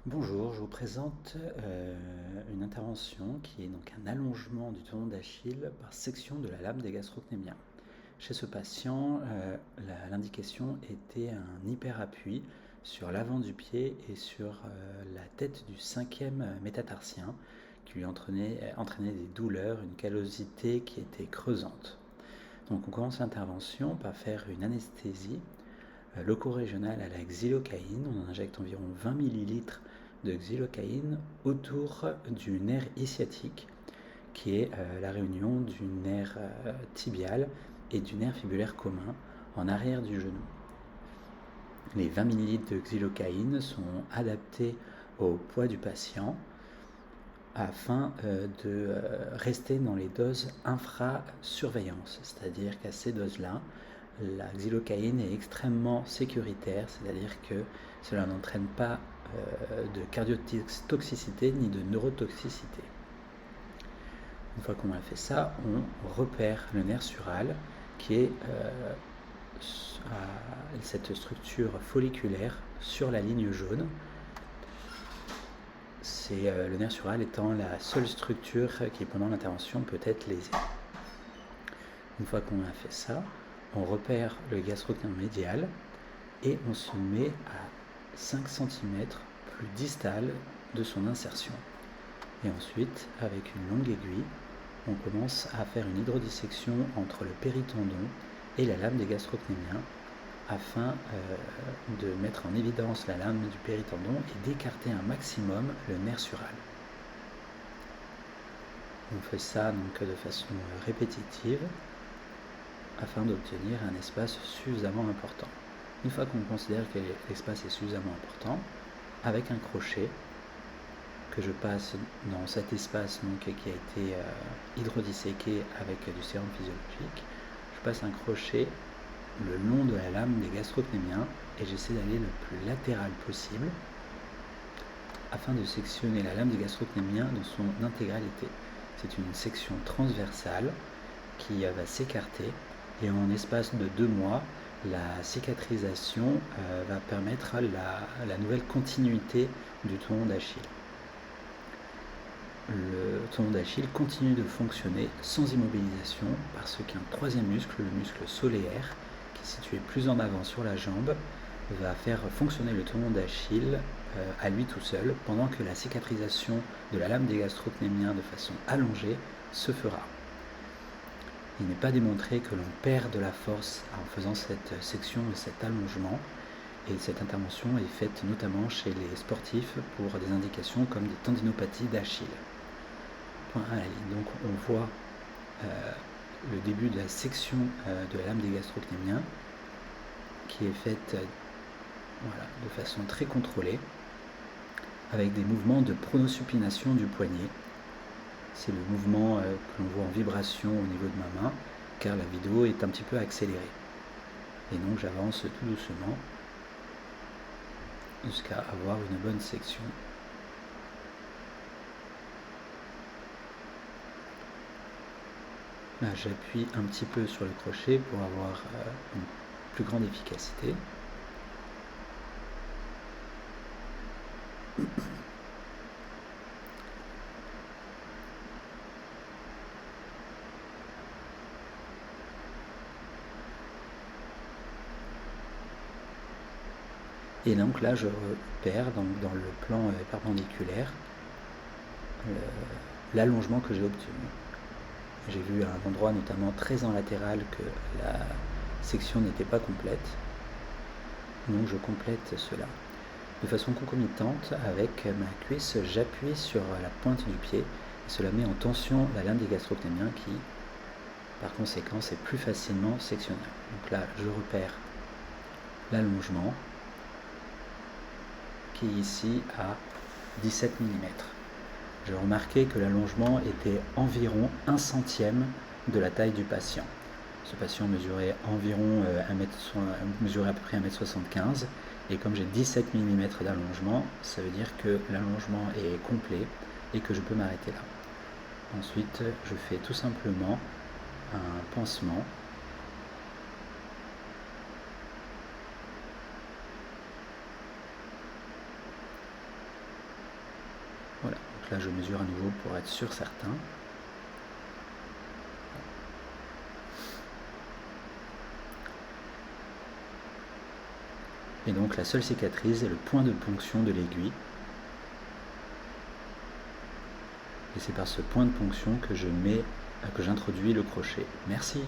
Bonjour, je vous présente une intervention qui est donc un allongement du tendon d'Achille par section de la lame des gastrocnémiens. Chez ce patient, l'indication était un hyperappui sur l'avant du pied et sur la tête du cinquième métatarsien qui lui entraînait des douleurs, une callosité qui était creusante. Donc on commence l'intervention par faire une anesthésie loco-régionale à la xylocaïne. On injecte environ 20 ml de xylocaïne autour du nerf ischiatique, qui est la réunion du nerf tibial et du nerf fibulaire commun en arrière du genou. Les 20 ml de xylocaïne sont adaptés au poids du patient afin de rester dans les doses infra-surveillance, c'est-à-dire qu'à ces doses-là, la xylocaïne est extrêmement sécuritaire, c'est-à-dire que cela n'entraîne pas de cardiotoxicité ni de neurotoxicité. Une fois qu'on a fait ça, on repère le nerf sural qui est cette structure folliculaire sur la ligne jaune. C'est le nerf sural étant la seule structure qui pendant l'intervention peut être lésée. Une fois qu'on a fait ça, on repère le gastrocnème médial et on se met à 5 cm plus distal de son insertion. Et ensuite, avec une longue aiguille, on commence à faire une hydrodissection entre le péritendon et la lame des gastrocnémiens afin de mettre en évidence la lame du péritendon et d'écarter un maximum le nerf sural. On fait ça donc de façon répétitive afin d'obtenir un espace suffisamment important. Une fois qu'on considère que l'espace est suffisamment important, avec un crochet que je passe dans cet espace donc, qui a été hydrodisséqué avec du sérum physiologique, je passe un crochet le long de la lame des gastrocnémiens et j'essaie d'aller le plus latéral possible afin de sectionner la lame des gastrocnémiens dans son intégralité. C'est une section transversale qui va s'écarter et en espace de 2 mois, la cicatrisation va permettre la nouvelle continuité du tendon d'Achille. Le tendon d'Achille continue de fonctionner sans immobilisation parce qu'un troisième muscle, le muscle solaire, qui est situé plus en avant sur la jambe, va faire fonctionner le tendon d'Achille à lui tout seul pendant que la cicatrisation de la lame des gastrocnémiens de façon allongée se fera. Il n'est pas démontré que l'on perd de la force en faisant cette section et cet allongement, et cette intervention est faite notamment chez les sportifs pour des indications comme des tendinopathies d'Achille. Point à la ligne. Donc on voit le début de la section de la lame des gastrocnémiens qui est faite de façon très contrôlée avec des mouvements de pronosupination du poignet. C'est le mouvement que l'on voit en vibration au niveau de ma main, car la vidéo est un petit peu accélérée. Et donc j'avance tout doucement jusqu'à avoir une bonne section. Là, j'appuie un petit peu sur le crochet pour avoir une plus grande efficacité. Et donc là, je repère dans le plan perpendiculaire l'allongement que j'ai obtenu. J'ai vu à un endroit notamment très en latéral que la section n'était pas complète. Donc je complète cela. De façon concomitante, avec ma cuisse, j'appuie sur la pointe du pied et cela met en tension la lame des gastrocnémiens qui, par conséquent, est plus facilement sectionnable. Donc là, je repère l'allongement qui est ici à 17 mm. J'ai remarqué que l'allongement était environ 1/100 de la taille du patient. Ce patient mesurait environ mesurait à peu près 1,75 m et comme j'ai 17 mm d'allongement, ça veut dire que l'allongement est complet et que je peux m'arrêter là. Ensuite, je fais tout simplement un pansement Voilà, donc là je mesure à nouveau pour être certain. Et donc la seule cicatrice est le point de ponction de l'aiguille. Et c'est par ce point de ponction que j'introduis le crochet. Merci.